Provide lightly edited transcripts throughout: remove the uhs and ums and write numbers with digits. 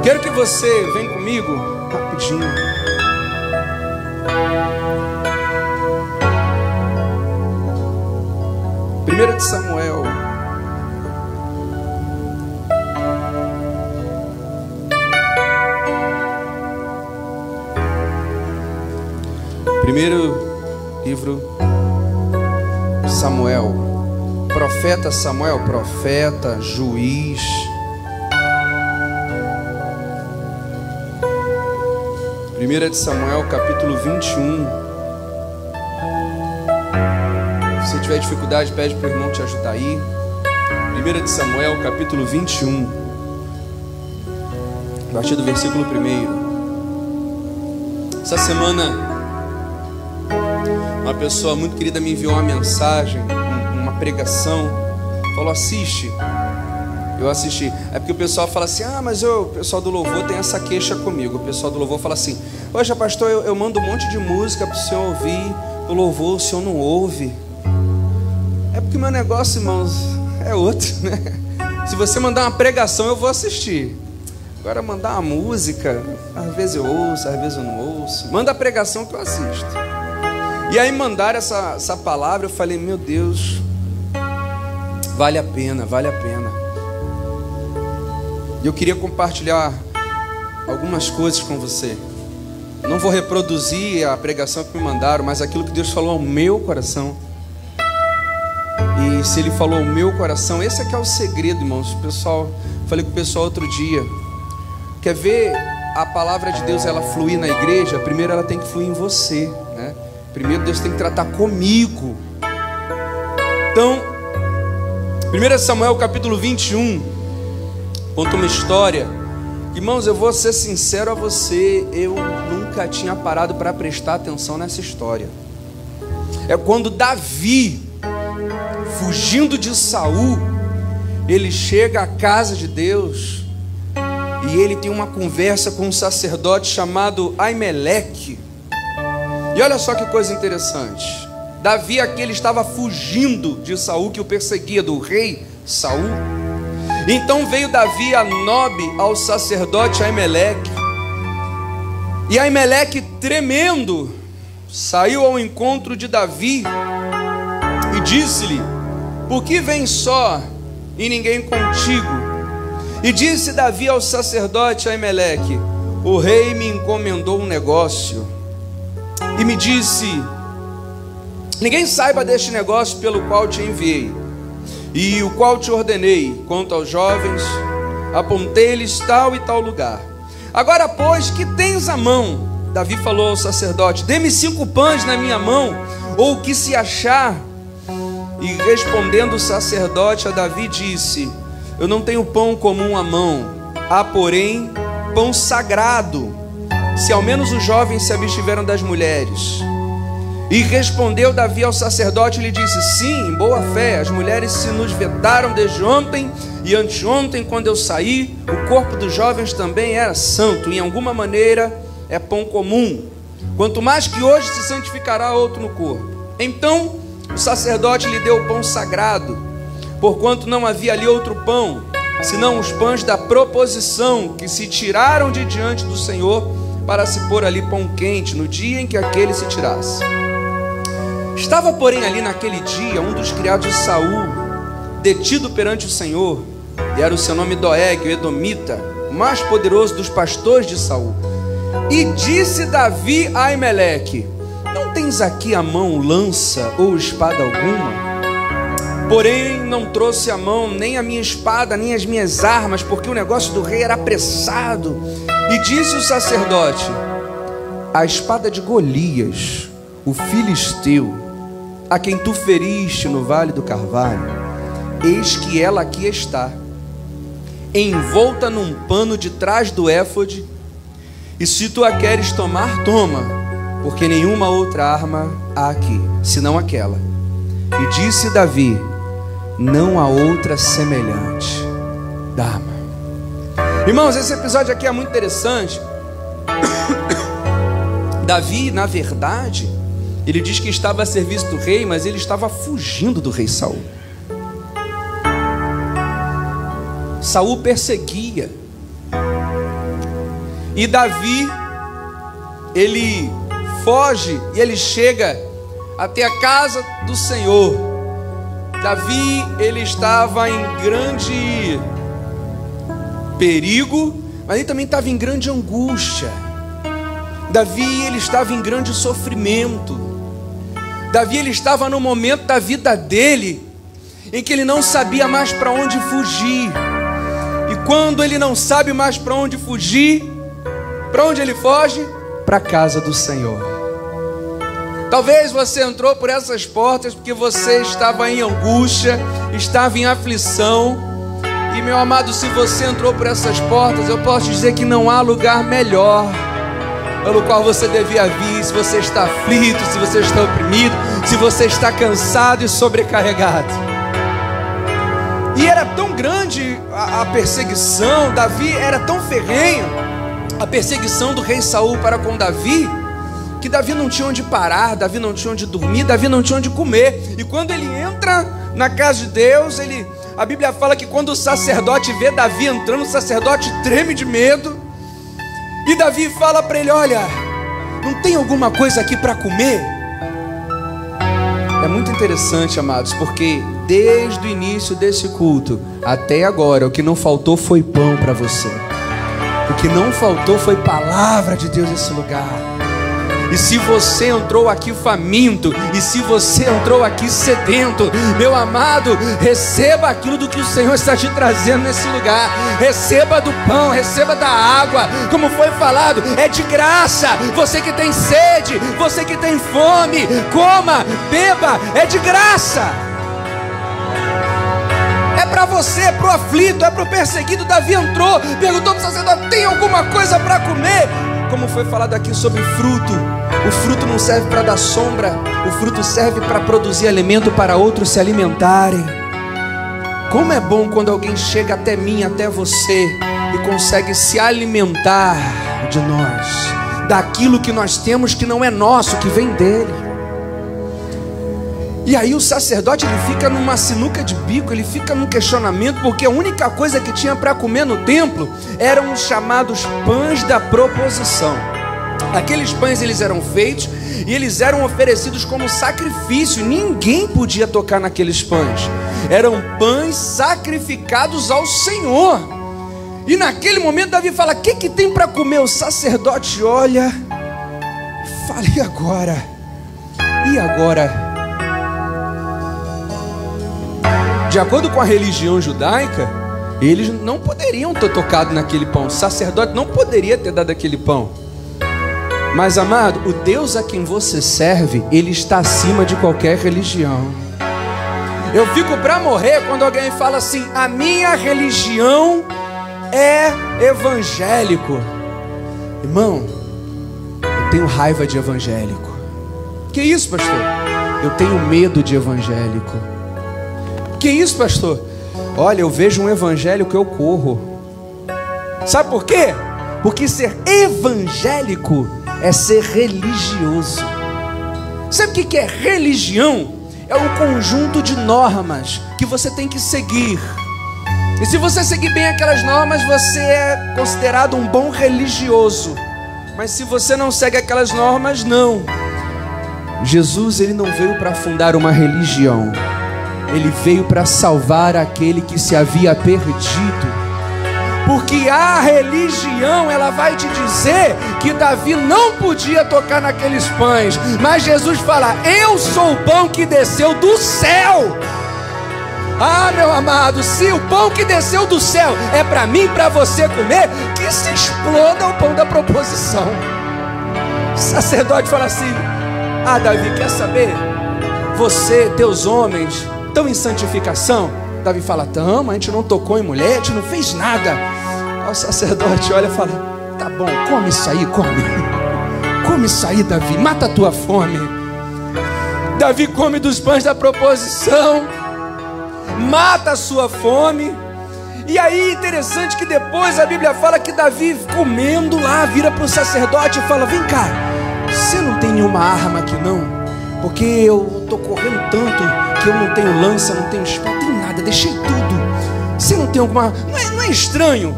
Quero que você venha comigo rapidinho. Primeira de Samuel. Primeiro livro Samuel. Profeta Samuel, profeta, juiz. Primeira de Samuel, capítulo 21. Se você tiver dificuldade, pede para o irmão te ajudar aí. Primeira de Samuel, capítulo 21. A partir do versículo 1. Essa semana, uma pessoa muito querida me enviou uma mensagem, uma pregação. Falou: assiste. Eu assisti. É porque o pessoal fala assim: ah, mas o pessoal do louvor tem essa queixa comigo. O pessoal do louvor fala assim: poxa, pastor, eu mando um monte de música para o senhor ouvir. O louvor o senhor não ouve. É porque o meu negócio, irmãos, é outro, né? Se você mandar uma pregação, eu vou assistir. Agora mandar uma música, às vezes eu ouço, às vezes eu não ouço. Manda a pregação que eu assisto. E aí mandaram essa palavra. Eu falei: meu Deus, vale a pena, vale a pena. E eu queria compartilhar algumas coisas com você. Não vou reproduzir a pregação que me mandaram, mas aquilo que Deus falou ao meu coração. E se Ele falou ao meu coração, esse aqui é o segredo, irmãos. Falei com o pessoal outro dia. Quer ver a palavra de Deus ela fluir na igreja? Primeiro ela tem que fluir em você, né? Primeiro Deus tem que tratar comigo. Então, 1 Samuel capítulo 21 conta uma história. Irmãos, eu vou ser sincero a você, eu nunca tinha parado para prestar atenção nessa história. É quando Davi, fugindo de Saul, ele chega à casa de Deus e ele tem uma conversa com um sacerdote chamado Aimeleque. E olha só que coisa interessante. Davi aqui ele estava fugindo de Saul, que o perseguia, do rei Saul. Então veio Davi a Nobe ao sacerdote Aimeleque. E Aimeleque, tremendo, saiu ao encontro de Davi e disse-lhe: por que vem só e ninguém contigo? E disse Davi ao sacerdote Aimeleque: o rei me encomendou um negócio e me disse: ninguém saiba deste negócio pelo qual te enviei e o qual te ordenei. Quanto aos jovens, apontei-lhes tal e tal lugar. Agora, pois, que tens à mão? Davi falou ao sacerdote: dê-me 5 pães na minha mão, ou o que se achar. E respondendo o sacerdote a Davi disse: eu não tenho pão comum à mão, há porém pão sagrado, se ao menos os jovens se abstiveram das mulheres. E respondeu Davi ao sacerdote e lhe disse: sim, em boa fé, as mulheres se nos vedaram desde ontem e anteontem, quando eu saí. O corpo dos jovens também era santo, em alguma maneira é pão comum, quanto mais que hoje se santificará outro no corpo. Então o sacerdote lhe deu o pão sagrado, porquanto não havia ali outro pão, senão os pães da proposição, que se tiraram de diante do Senhor, para se pôr ali pão quente, no dia em que aquele se tirasse. Estava, porém, ali naquele dia um dos criados de Saul, detido perante o Senhor, e era o seu nome Doeg, o edomita, o mais poderoso dos pastores de Saul. E disse Davi a Aimeleque: não tens aqui à mão lança ou espada alguma? Porém não trouxe à mão nem a minha espada, nem as minhas armas, porque o negócio do rei era apressado. E disse o sacerdote: a espada de Golias, o filisteu, a quem tu feriste no vale do Carvalho, eis que ela aqui está, envolta num pano de trás do éfode, e se tu a queres tomar, toma, porque nenhuma outra arma há aqui, senão aquela. E disse Davi: não há outra semelhante da arma. Irmãos, esse episódio aqui é muito interessante. Davi, na verdade, ele diz que estava a serviço do rei, mas ele estava fugindo do rei Saul. Saul perseguia. E Davi, ele foge e ele chega até a casa do Senhor. Davi, ele estava em grande perigo, mas ele também estava em grande angústia. Davi, ele estava em grande sofrimento. Davi, ele estava no momento da vida dele em que ele não sabia mais para onde fugir. E quando ele não sabe mais para onde fugir, para onde ele foge? Para a casa do Senhor. Talvez você entrou por essas portas porque você estava em angústia, estava em aflição. E meu amado, se você entrou por essas portas, eu posso dizer que não há lugar melhor pelo qual você devia vir. Se você está aflito, se você está oprimido, se você está cansado e sobrecarregado. E era tão grande a perseguição, Davi era tão ferrenho, a perseguição do rei Saul para com Davi, que Davi não tinha onde parar, Davi não tinha onde dormir, Davi não tinha onde comer. E quando ele entra na casa de Deus, a Bíblia fala que quando o sacerdote vê Davi entrando, o sacerdote treme de medo. E Davi fala para ele: olha, não tem alguma coisa aqui para comer? É muito interessante, amados, porque desde o início desse culto até agora, o que não faltou foi pão para você. O que não faltou foi palavra de Deus nesse lugar. E se você entrou aqui faminto, e se você entrou aqui sedento, meu amado, receba aquilo do que o Senhor está te trazendo nesse lugar. Receba do pão, receba da água. Como foi falado, é de graça. Você que tem sede, você que tem fome, coma, beba, é de graça. É para você, é para o aflito, é para o perseguido. Davi entrou, perguntou para o sacerdote: tem alguma coisa para comer? Como foi falado aqui sobre fruto, o fruto não serve para dar sombra, o fruto serve para produzir alimento para outros se alimentarem. Como é bom quando alguém chega até mim, até você, e consegue se alimentar de nós, daquilo que nós temos que não é nosso, que vem dele. E aí o sacerdote, ele fica numa sinuca de bico, ele fica num questionamento, porque a única coisa que tinha para comer no templo eram os chamados pães da proposição. Aqueles pães, eles eram feitos e eles eram oferecidos como sacrifício. Ninguém podia tocar naqueles pães. Eram pães sacrificados ao Senhor. E naquele momento Davi fala: o que tem para comer? O sacerdote olha e fala: e agora? E agora? De acordo com a religião judaica, eles não poderiam ter tocado naquele pão. O sacerdote não poderia ter dado aquele pão. Mas, amado, o Deus a quem você serve, ele está acima de qualquer religião. Eu fico para morrer quando alguém fala assim: a minha religião é evangélico. Irmão, eu tenho raiva de evangélico. Que isso, pastor? Eu tenho medo de evangélico. Que isso, pastor? Olha, eu vejo um evangélico, eu corro. Sabe por quê? Porque ser evangélico é ser religioso. Sabe o que é religião? É um conjunto de normas que você tem que seguir. E se você seguir bem aquelas normas, você é considerado um bom religioso. Mas se você não segue aquelas normas, não. Jesus, ele não veio para fundar uma religião. Ele veio para salvar aquele que se havia perdido. Porque a religião, ela vai te dizer que Davi não podia tocar naqueles pães. Mas Jesus fala: eu sou o pão que desceu do céu. Ah, meu amado, se o pão que desceu do céu é para mim, para você comer, que se exploda o pão da proposição. O sacerdote fala assim: ah, Davi, quer saber? Você, teus homens, estão em santificação? Davi fala: tamo, a gente não tocou em mulher, a gente não fez nada. O sacerdote olha e fala: tá bom, come isso aí, come. Come isso aí, Davi, mata a tua fome. Davi come dos pães da proposição, mata a sua fome. E aí interessante que depois a Bíblia fala que Davi, comendo lá, vira para o sacerdote e fala: vem cá, você não tem nenhuma arma aqui não? Porque eu estou correndo tanto que eu não tenho lança, não tenho espada, não tenho nada, deixei tudo. Você não tem alguma... Não é estranho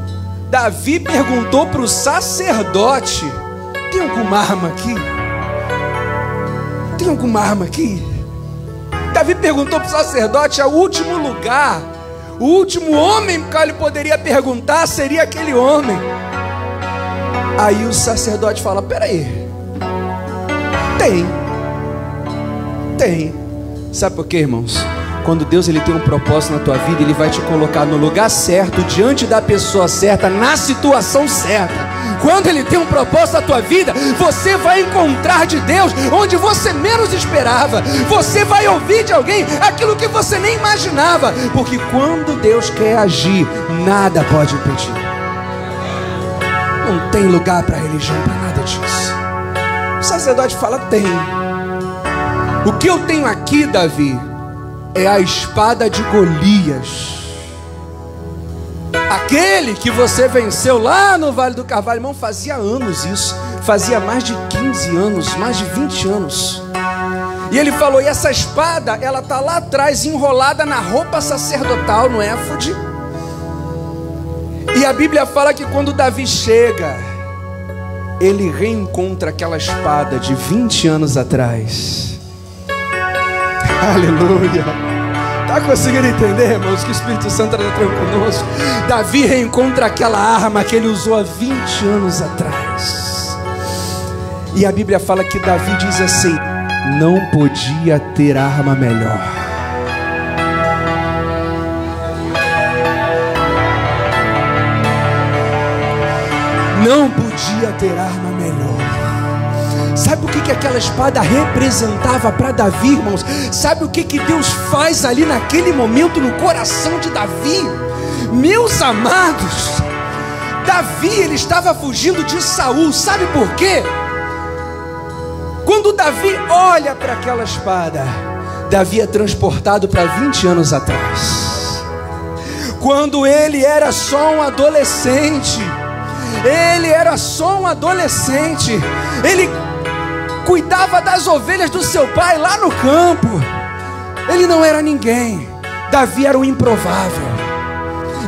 Davi perguntou para o sacerdote: tem alguma arma aqui? Tem alguma arma aqui? Davi perguntou para o sacerdote, o último lugar, o último homem que ele poderia perguntar seria aquele homem. Aí o sacerdote fala: peraí, tem. Sabe por quê, irmãos? Quando Deus ele tem um propósito na tua vida, Ele vai te colocar no lugar certo, diante da pessoa certa, na situação certa. Quando Ele tem um propósito na tua vida, você vai encontrar de Deus onde você menos esperava. Você vai ouvir de alguém aquilo que você nem imaginava. Porque quando Deus quer agir, nada pode impedir. Não tem lugar para religião, para nada disso. O sacerdote fala: tem. O que eu tenho aqui, Davi, é a espada de Golias, aquele que você venceu lá no Vale do Carvalho. Irmão, fazia anos isso, fazia mais de 15 anos, mais de 20 anos. E ele falou: e essa espada, ela está lá atrás, enrolada na roupa sacerdotal, no éfode. E a Bíblia fala que quando Davi chega, ele reencontra aquela espada de 20 anos atrás. Aleluia. Está conseguindo entender, irmãos, que o Espírito Santo está tratando conosco? Davi reencontra aquela arma que ele usou há 20 anos atrás. E a Bíblia fala que Davi diz assim: não podia ter arma melhor. Não podia ter arma melhor. Sabe o que aquela espada representava para Davi, irmãos? Sabe o que Deus faz ali naquele momento no coração de Davi? Meus amados, Davi, ele estava fugindo de Saul. Sabe por quê? Quando Davi olha para aquela espada, Davi é transportado para 20 anos atrás. Quando ele era só um adolescente. Ele era só um adolescente. Ele cuidava das ovelhas do seu pai lá no campo. Ele não era ninguém. Davi era o improvável.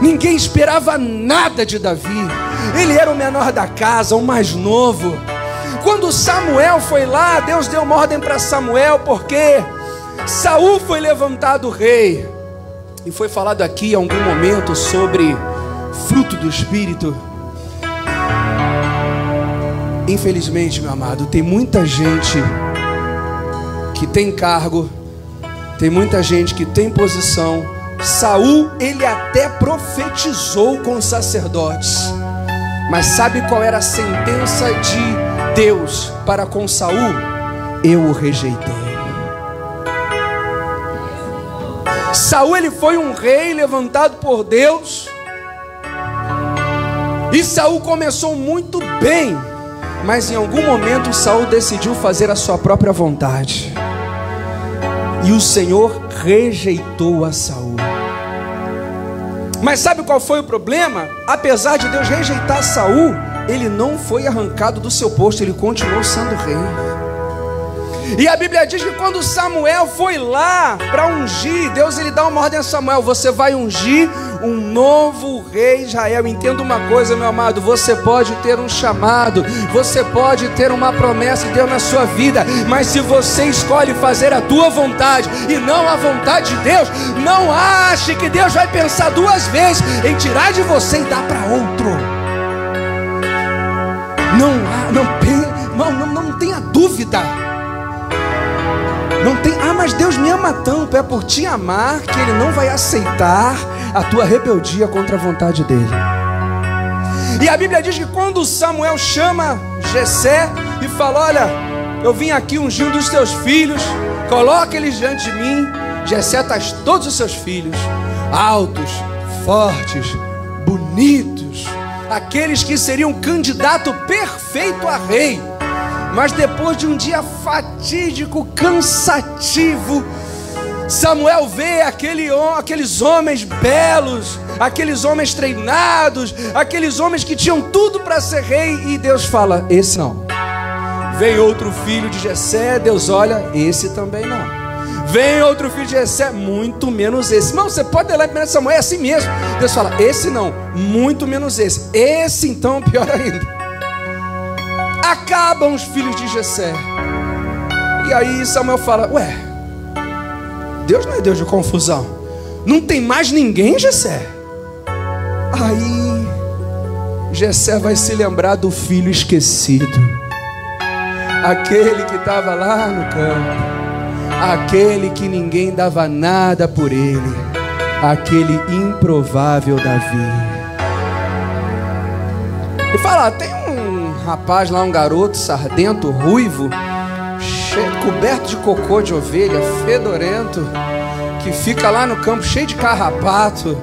Ninguém esperava nada de Davi. Ele era o menor da casa, o mais novo. Quando Samuel foi lá, Deus deu uma ordem para Samuel, porque Saul foi levantado rei. E foi falado aqui em algum momento sobre fruto do Espírito. Infelizmente, meu amado, tem muita gente que tem cargo, tem muita gente que tem posição. Saul, ele até profetizou com os sacerdotes, mas sabe qual era a sentença de Deus para com Saul? Eu o rejeitei. Saul, ele foi um rei levantado por Deus, e Saul começou muito bem. Mas em algum momento Saul decidiu fazer a sua própria vontade, e o Senhor rejeitou a Saul. Mas sabe qual foi o problema? Apesar de Deus rejeitar Saul, ele não foi arrancado do seu posto, ele continuou sendo rei. E a Bíblia diz que quando Samuel foi lá para ungir, Deus ele dá uma ordem a Samuel: você vai ungir um novo rei Israel. Entenda uma coisa, meu amado, você pode ter um chamado, você pode ter uma promessa de Deus na sua vida, mas se você escolhe fazer a tua vontade e não a vontade de Deus, não ache que Deus vai pensar duas vezes em tirar de você e dar para outro. Não tenha dúvida. Não tem: mas Deus me ama tanto. É por te amar que Ele não vai aceitar a tua rebeldia contra a vontade dEle. E a Bíblia diz que quando Samuel chama Jessé e fala: olha, eu vim aqui ungindo os teus filhos, coloca eles diante de mim. Jessé traz todos os seus filhos, altos, fortes, bonitos, aqueles que seriam candidato perfeito a rei. Mas depois de um dia fatídico, cansativo, Samuel vê aqueles homens belos, aqueles homens treinados, aqueles homens que tinham tudo para ser rei, e Deus fala: esse não. Vem outro filho de Jessé, Deus olha: esse também não. Vem outro filho de Jessé, muito menos esse. Irmão, você pode ler lá em 1 Samuel, é assim mesmo. Deus fala, esse não, muito menos esse. Esse então, pior ainda. Acabam os filhos de Jessé. E aí Samuel fala, ué, Deus não é Deus de confusão. Não tem mais ninguém, Jessé? Aí Jessé vai se lembrar do filho esquecido, aquele que estava lá no campo, aquele que ninguém dava nada por ele, aquele improvável Davi. E fala, tem um rapaz lá, um garoto sardento, ruivo, coberto de cocô de ovelha, fedorento, que fica lá no campo cheio de carrapato.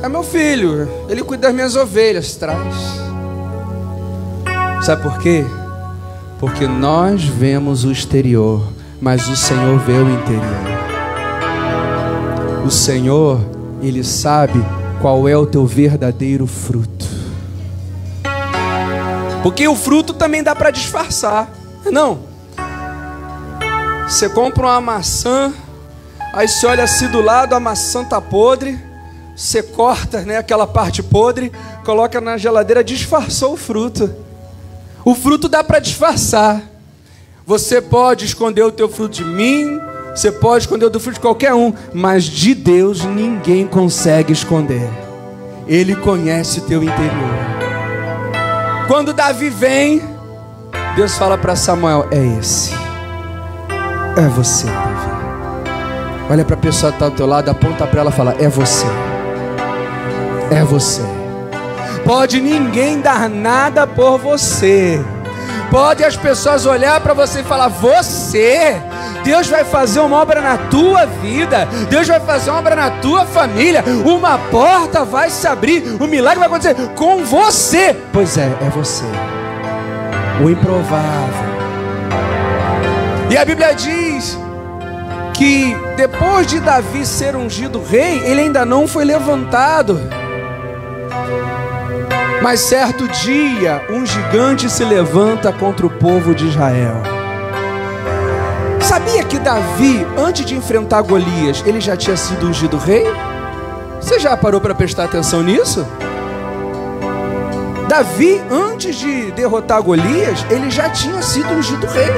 É meu filho, ele cuida das minhas ovelhas, traz. Sabe por quê? Porque nós vemos o exterior, mas o Senhor vê o interior. O Senhor, Ele sabe qual é o teu verdadeiro fruto. Porque o fruto também dá para disfarçar, não? Você compra uma maçã, aí você olha assim do lado, a maçã está podre, você corta, né, aquela parte podre, coloca na geladeira, disfarçou o fruto. O fruto dá para disfarçar. Você pode esconder o teu fruto de mim, você pode esconder o teu fruto de qualquer um, mas de Deus ninguém consegue esconder. Ele conhece o teu interior. Quando Davi vem, Deus fala para Samuel, é esse. É você, Davi. Olha para a pessoa que está ao teu lado, aponta para ela e fala, é você. É você. Pode ninguém dar nada por você. Pode as pessoas olhar para você e falar, você, Deus vai fazer uma obra na tua vida, Deus vai fazer uma obra na tua família, uma porta vai se abrir, um milagre vai acontecer com você. Pois é você, o improvável. E a Bíblia diz que depois de Davi ser ungido rei, ele ainda não foi levantado. Mas certo dia, um gigante se levanta contra o povo de Israel. Sabia que Davi, antes de enfrentar Golias, ele já tinha sido ungido rei? Você já parou para prestar atenção nisso? Davi, antes de derrotar Golias, ele já tinha sido ungido rei.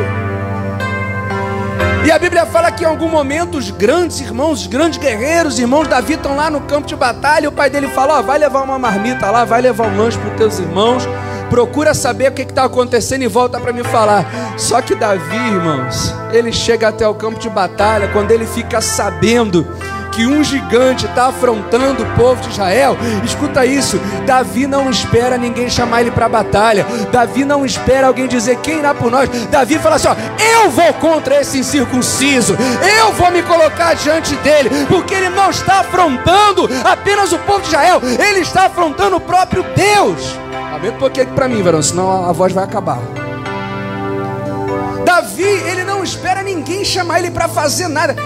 E a Bíblia fala que em algum momento os grandes irmãos, os grandes guerreiros, os irmãos de Davi estão lá no campo de batalha, e o pai dele fala, vai levar uma marmita lá, vai levar um lanche para os teus irmãos, procura saber o que está acontecendo e volta para me falar. Só que Davi, irmãos, ele chega até o campo de batalha, quando ele fica sabendo que um gigante está afrontando o povo de Israel, escuta isso, Davi não espera ninguém chamar ele para a batalha, Davi não espera alguém dizer quem irá por nós. Davi fala assim, ó, eu vou contra esse incircunciso, eu vou me colocar diante dele, porque ele não está afrontando apenas o povo de Israel, ele está afrontando o próprio Deus. Aumenta um pouquinho aqui para mim, varão, senão a voz vai acabar. Davi, ele não espera ninguém chamar ele para fazer nada.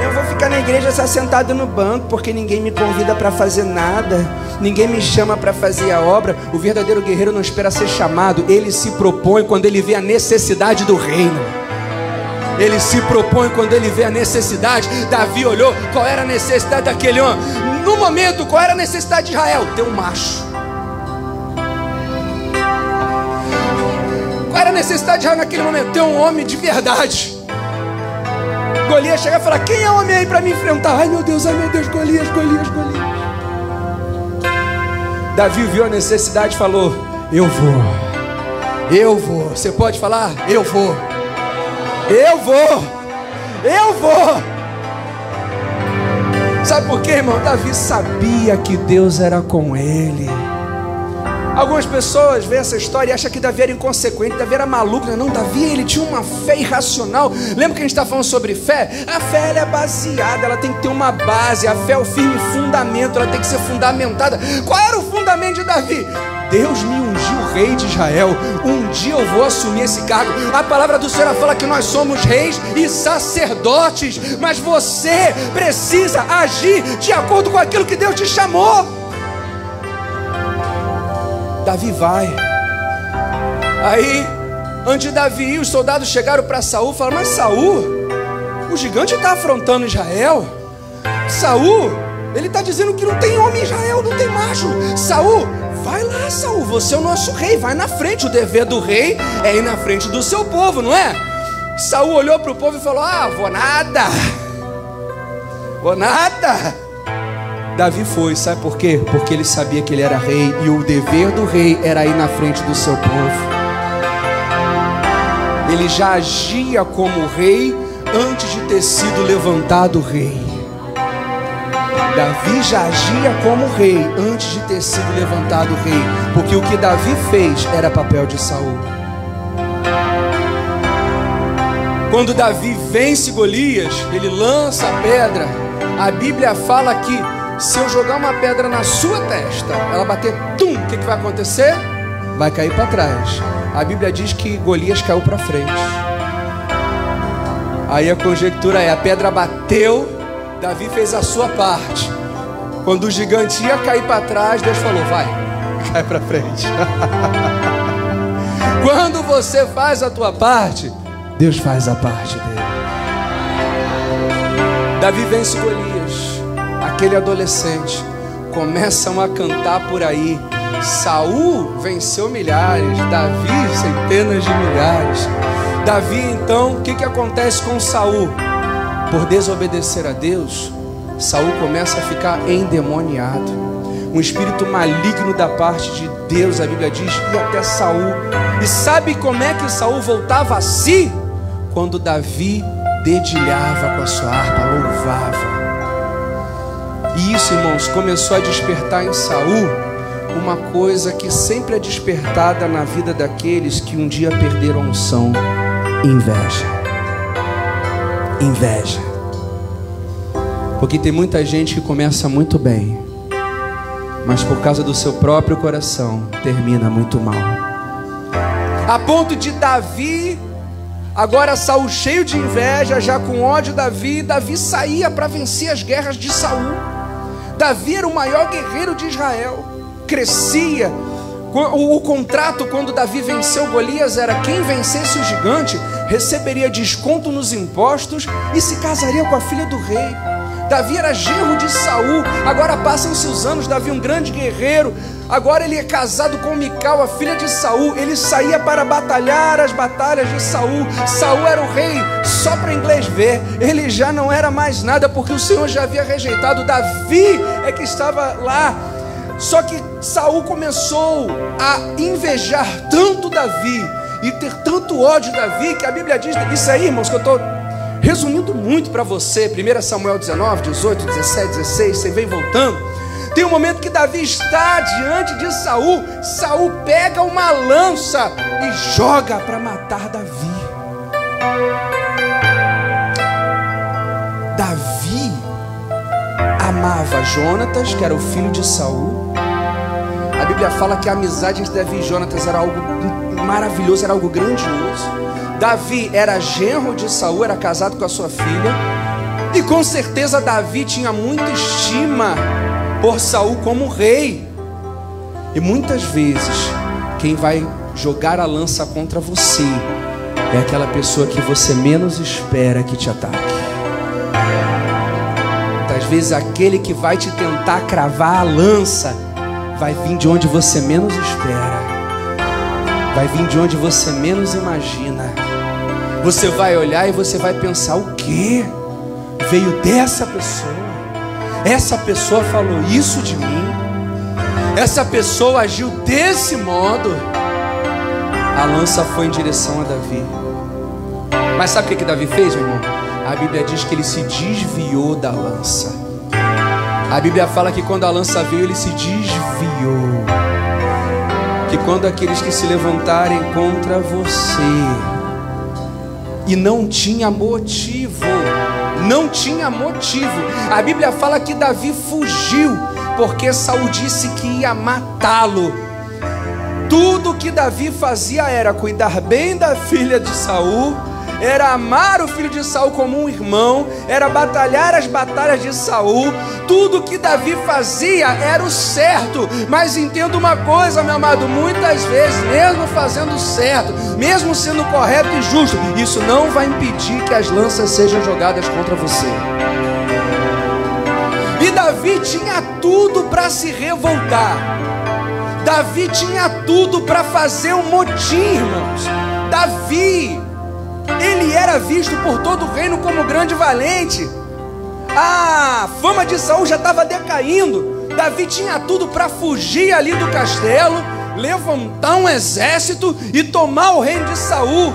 Eu vou ficar na igreja só sentado no banco, porque ninguém me convida para fazer nada, ninguém me chama para fazer a obra. O verdadeiro guerreiro não espera ser chamado, ele se propõe quando ele vê a necessidade do reino. Ele se propõe quando ele vê a necessidade. Davi olhou qual era a necessidade daquele homem. No momento, qual era a necessidade de Israel? Ter um macho. Qual era a necessidade de Israel naquele momento? Ter um homem de verdade. Golias chega e fala, quem é homem aí para me enfrentar? Ai meu Deus, Golias. Davi viu a necessidade e falou, eu vou. Você pode falar? Eu vou. Sabe por quê, irmão? Davi sabia que Deus era com ele. Algumas pessoas veem essa história e acham que Davi era inconsequente, Davi era maluco. Não, Davi, ele tinha uma fé irracional. Lembra que a gente está falando sobre fé? A fé, ela é baseada, ela tem que ter uma base. A fé é o firme fundamento, ela tem que ser fundamentada. Qual era o fundamento de Davi? Deus me ungiu rei de Israel, um dia eu vou assumir esse cargo. A palavra do Senhor fala que nós somos reis e sacerdotes, mas você precisa agir de acordo com aquilo que Deus te chamou. Davi vai. Aí, antes de Davi ir, os soldados chegaram para Saul e falaram, mas Saul, O gigante está afrontando Israel. Saul, ele está dizendo que não tem homem em Israel, não tem macho. Saul, vai lá, Saul, você é o nosso rei, vai na frente. O dever do rei é ir na frente do seu povo, não é? Saul olhou para o povo e falou: ah, vou nada. Davi foi, sabe por quê? Porque ele sabia que ele era rei, e o dever do rei era ir na frente do seu povo. Ele já agia como rei antes de ter sido levantado rei. Davi já agia como rei antes de ter sido levantado rei, porque o que Davi fez era papel de Saul. Quando Davi vence Golias, ele lança a pedra. A Bíblia fala que se eu jogar uma pedra na sua testa, ela bater, tum, o que vai acontecer? Vai cair para trás. A Bíblia diz que Golias caiu para frente. Aí a conjectura é: a pedra bateu, Davi fez a sua parte. Quando o gigante ia cair para trás, Deus falou: vai, cai para frente. Quando você faz a tua parte, Deus faz a parte dele. Davi vence Golias. Aquele adolescente, começam a cantar por aí: Saul venceu milhares, Davi centenas de milhares. Davi, então, o que acontece com Saul? Por desobedecer a Deus, Saul começa a ficar endemoniado. Um espírito maligno da parte de Deus, a Bíblia diz, ia até Saul. E sabe como é que Saul voltava a si? Quando Davi dedilhava com a sua harpa, louvava. E isso, irmãos, começou a despertar em Saul uma coisa que sempre é despertada na vida daqueles que um dia perderam a unção: inveja. Inveja. Porque tem muita gente que começa muito bem, mas por causa do seu próprio coração termina muito mal. A ponto de Davi, agora Saul cheio de inveja, já com ódio Davi saía para vencer as guerras de Saul. Davi era o maior guerreiro de Israel, crescia. O contrato quando Davi venceu Golias era: quem vencesse o gigante receberia desconto nos impostos e se casaria com a filha do rei. Davi era genro de Saul. Agora passam-se os anos, Davi um grande guerreiro. Agora ele é casado com Mical, a filha de Saul. Ele saía para batalhar as batalhas de Saul. Saul era o rei só para inglês ver. Ele já não era mais nada, porque o Senhor já havia rejeitado. Davi é que estava lá. Só que Saul começou a invejar tanto Davi e ter tanto ódio de Davi, que a Bíblia diz, isso aí, irmãos, que eu estou resumindo muito para você. 1 Samuel 19, 18, 17, 16, você vem voltando. Tem um momento que Davi está diante de Saul. Saul pega uma lança e joga para matar Davi. Davi amava Jonatas, que era o filho de Saul. A Bíblia fala que a amizade entre Davi e Jonatas era algo maravilhoso, era algo grandioso. Davi era genro de Saul, era casado com a sua filha. E com certeza Davi tinha muita estima por Saul como rei. E muitas vezes quem vai jogar a lança contra você é aquela pessoa que você menos espera que te ataque. Muitas vezes aquele que vai te tentar cravar a lança vai vir de onde você menos espera, vai vir de onde você menos imagina. Você vai olhar e você vai pensar: o quê? Veio dessa pessoa? Essa pessoa falou isso de mim? Essa pessoa agiu desse modo? A lança foi em direção a Davi. Mas sabe o que Davi fez, meu irmão? A Bíblia diz que ele se desviou da lança. A Bíblia fala que quando a lança veio, ele se desviou. Que quando aqueles que se levantarem contra você, e não tinha motivo, a Bíblia fala que Davi fugiu, porque Saul disse que ia matá-lo. Tudo que Davi fazia era cuidar bem da filha de Saul, era amar o filho de Saul como um irmão, era batalhar as batalhas de Saul. Tudo que Davi fazia era o certo. Mas entenda uma coisa, meu amado, muitas vezes, mesmo fazendo certo, mesmo sendo correto e justo, isso não vai impedir que as lanças sejam jogadas contra você. E Davi tinha tudo para se revoltar. Davi tinha tudo para fazer um motim, irmãos. Davi, ele era visto por todo o reino como grande valente. A fama de Saul já estava decaindo. Davi tinha tudo para fugir ali do castelo, levantar um exército e tomar o reino de Saul.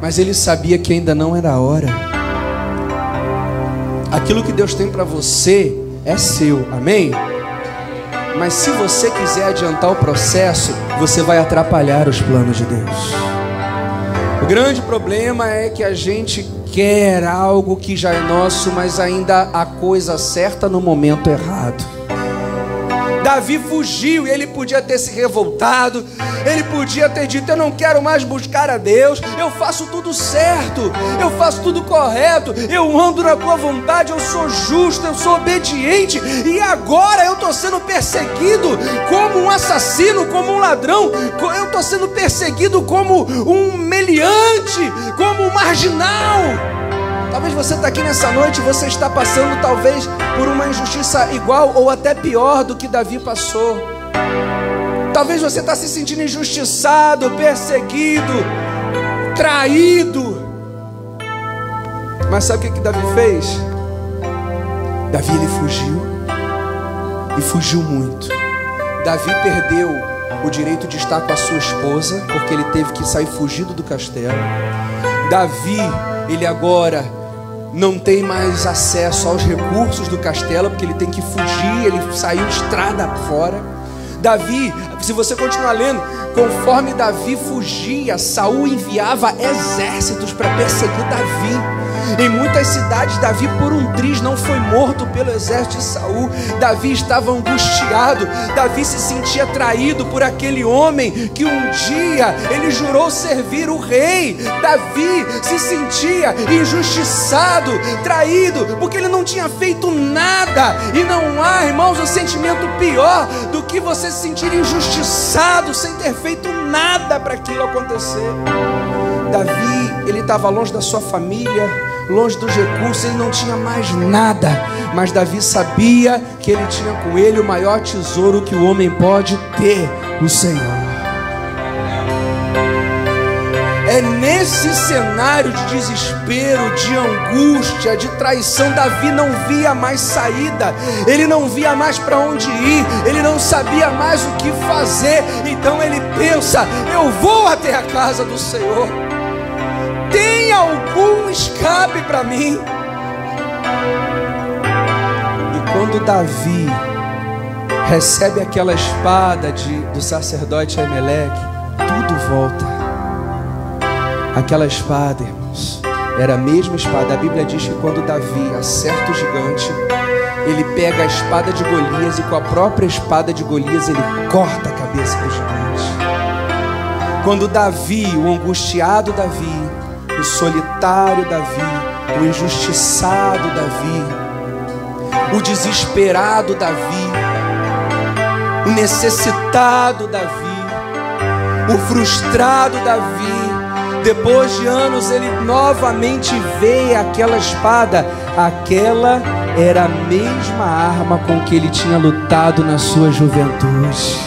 Mas ele sabia que ainda não era a hora. Aquilo que Deus tem para você é seu, amém? Mas se você quiser adiantar o processo, você vai atrapalhar os planos de Deus. O grande problema é que a gente quer algo que já é nosso, mas ainda a coisa certa no momento errado. Davi fugiu e ele podia ter se revoltado, ele podia ter dito: eu não quero mais buscar a Deus, eu faço tudo certo, eu faço tudo correto, eu ando na tua vontade, eu sou justo, eu sou obediente, e agora eu estou sendo perseguido como um assassino, como um ladrão, eu estou sendo perseguido como um meliante, como um marginal. Talvez você está aqui nessa noite, você está passando talvez por uma injustiça igual ou até pior do que Davi passou. Talvez você está se sentindo injustiçado, perseguido, traído. Mas sabe o que Davi fez? Davi, ele fugiu, e fugiu muito. Davi perdeu o direito de estar com a sua esposa, porque ele teve que sair fugido do castelo. Davi, ele agora não tem mais acesso aos recursos do castelo, porque ele tem que fugir, ele saiu estrada fora. Davi, se você continuar lendo, conforme Davi fugia, Saul enviava exércitos para perseguir Davi. Em muitas cidades, Davi por um triz não foi morto pelo exército de Saul. Davi estava angustiado. Davi se sentia traído por aquele homem que um dia ele jurou servir o rei. Davi se sentia injustiçado, traído, porque ele não tinha feito nada. E não há, irmãos, um sentimento pior do que você se sentir injustiçado sem ter feito nada para aquilo acontecer. Davi, ele estava longe da sua família, longe dos recursos, ele não tinha mais nada. Mas Davi sabia que ele tinha com ele o maior tesouro que o homem pode ter, o Senhor. É nesse cenário de desespero, de angústia, de traição, Davi não via mais saída. Ele não via mais para onde ir, ele não sabia mais o que fazer. Então ele pensa: eu vou até a casa do Senhor. Tem algum escape para mim? E quando Davi recebe aquela espada do sacerdote Aimeleque, tudo volta. Aquela espada, irmãos, era a mesma espada. A Bíblia diz que quando Davi acerta o gigante, ele pega a espada de Golias e com a própria espada de Golias ele corta a cabeça do gigante. Quando Davi, o angustiado Davi, o solitário Davi, o injustiçado Davi, o desesperado Davi, o necessitado Davi, o frustrado Davi, depois de anos ele novamente vê aquela espada. Aquela era a mesma arma com que ele tinha lutado na sua juventude.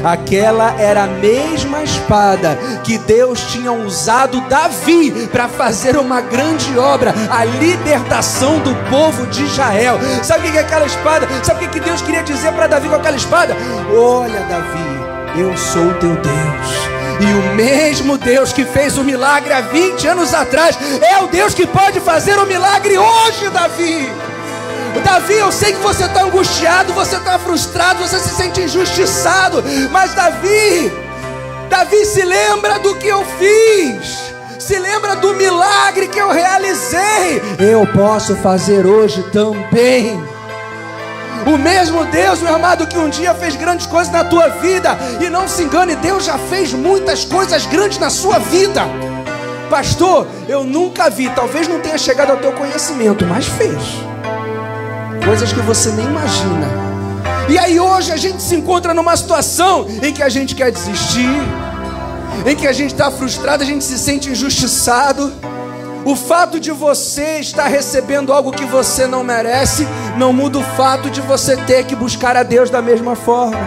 Aquela era a mesma espada que Deus tinha usado Davi para fazer uma grande obra, a libertação do povo de Israel. Sabe o que é aquela espada? Sabe o que Deus queria dizer para Davi com aquela espada? Olha, Davi, eu sou o teu Deus. E o mesmo Deus que fez o milagre há 20 anos atrás é o Deus que pode fazer o milagre hoje, Davi. Davi, eu sei que você está angustiado, você está frustrado, você se sente injustiçado, mas Davi, se lembra do que eu fiz, se lembra do milagre que eu realizei. Eu posso fazer hoje também. O mesmo Deus, meu amado, que um dia fez grandes coisas na tua vida, e não se engane, Deus já fez muitas coisas grandes na sua vida. Pastor, eu nunca vi, talvez não tenha chegado ao teu conhecimento, mas fez coisas que você nem imagina. E aí hoje a gente se encontra numa situação em que a gente quer desistir, em que a gente está frustrado, a gente se sente injustiçado. O fato de você estar recebendo algo que você não merece não muda o fato de você ter que buscar a Deus da mesma forma.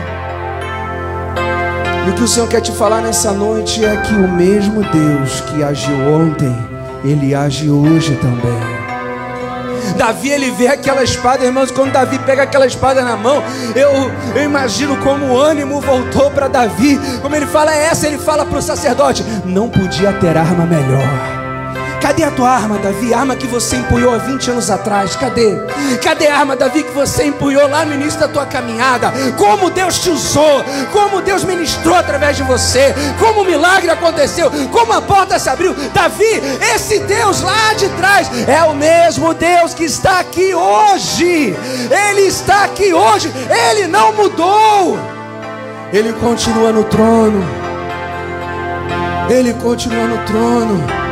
E o que o Senhor quer te falar nessa noite é que o mesmo Deus que agiu ontem, Ele age hoje também. Davi, ele vê aquela espada, irmãos, quando Davi pega aquela espada na mão, eu imagino como o ânimo voltou para Davi. Como ele fala, ele fala para o sacerdote: não podia ter arma melhor. Cadê a tua arma, Davi? A arma que você empunhou há 20 anos atrás, cadê? Cadê a arma, Davi, que você empunhou lá no início da tua caminhada? Como Deus te usou, como Deus ministrou através de você, como o milagre aconteceu, como a porta se abriu. Davi, esse Deus lá de trás é o mesmo Deus que está aqui hoje. Ele está aqui hoje, Ele não mudou. Ele continua no trono. Ele continua no trono.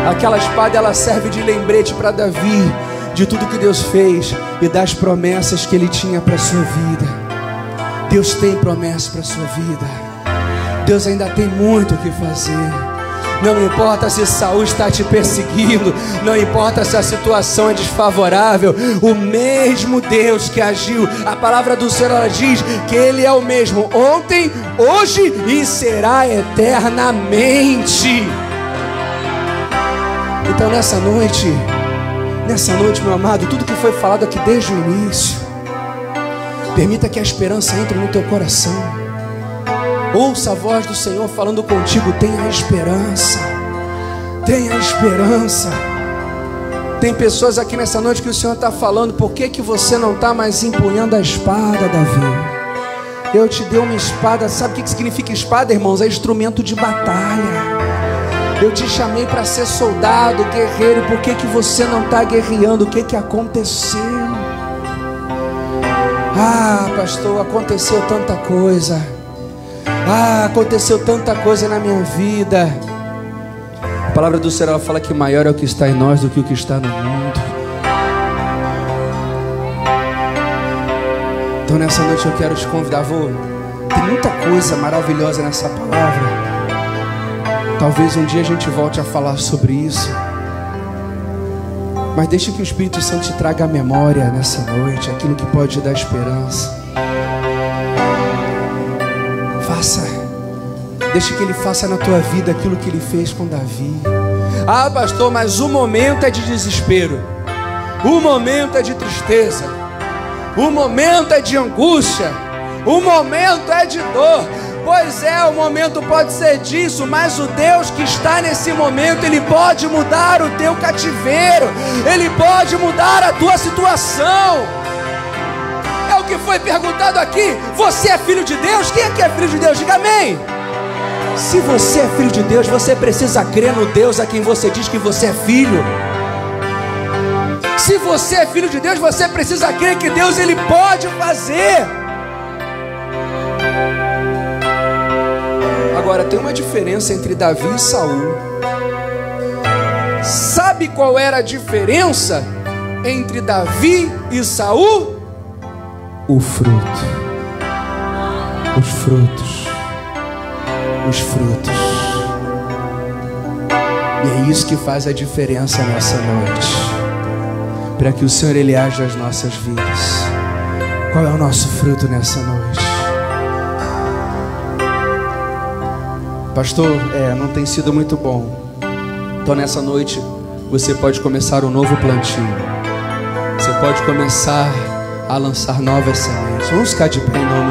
Aquela espada, ela serve de lembrete para Davi de tudo que Deus fez e das promessas que Ele tinha para a sua vida. Deus tem promessas para a sua vida. Deus ainda tem muito o que fazer. Não importa se Saul está te perseguindo, não importa se a situação é desfavorável, o mesmo Deus que agiu, a palavra do Senhor, ela diz que Ele é o mesmo ontem, hoje e será eternamente. Então nessa noite, meu amado, tudo que foi falado aqui desde o início, permita que a esperança entre no teu coração. Ouça a voz do Senhor falando contigo: tenha esperança, tenha esperança. Tem pessoas aqui nessa noite que o Senhor está falando: por que você não está mais empunhando a espada, Davi? Eu te dei uma espada. Sabe o que significa espada, irmãos? É instrumento de batalha. Eu te chamei para ser soldado, guerreiro. Por que você não está guerreando? O que aconteceu? Ah, pastor, aconteceu tanta coisa. Aconteceu tanta coisa na minha vida. A palavra do Senhor, ela fala que maior é o que está em nós do que o que está no mundo. Então nessa noite eu quero te convidar. Tem muita coisa maravilhosa nessa palavra. Talvez um dia a gente volte a falar sobre isso. Mas deixe que o Espírito Santo te traga a memória nessa noite, aquilo que pode te dar esperança. Deixe que Ele faça na tua vida aquilo que Ele fez com Davi. Ah, pastor, mas o momento é de desespero, o momento é de tristeza, o momento é de angústia, o momento é de dor. Pois é, o momento pode ser disso, mas o Deus que está nesse momento, Ele pode mudar o teu cativeiro, Ele pode mudar a tua situação. É o que foi perguntado aqui: você é filho de Deus? Quem é que é filho de Deus? Diga amém. Se você é filho de Deus, você precisa crer no Deus a quem você diz que você é filho. Se você é filho de Deus, você precisa crer que Deus, Ele pode fazer. Agora, tem uma diferença entre Davi e Saul. Sabe qual era a diferença entre Davi e Saul? O fruto. Os frutos. Os frutos. E é isso que faz a diferença nessa noite, para que o Senhor, Ele age nas nossas vidas. Qual é o nosso fruto nessa noite? Pastor, não tem sido muito bom. Então nessa noite você pode começar um novo plantio. Você pode começar a lançar novas sementes. Vamos ficar de pé em nome de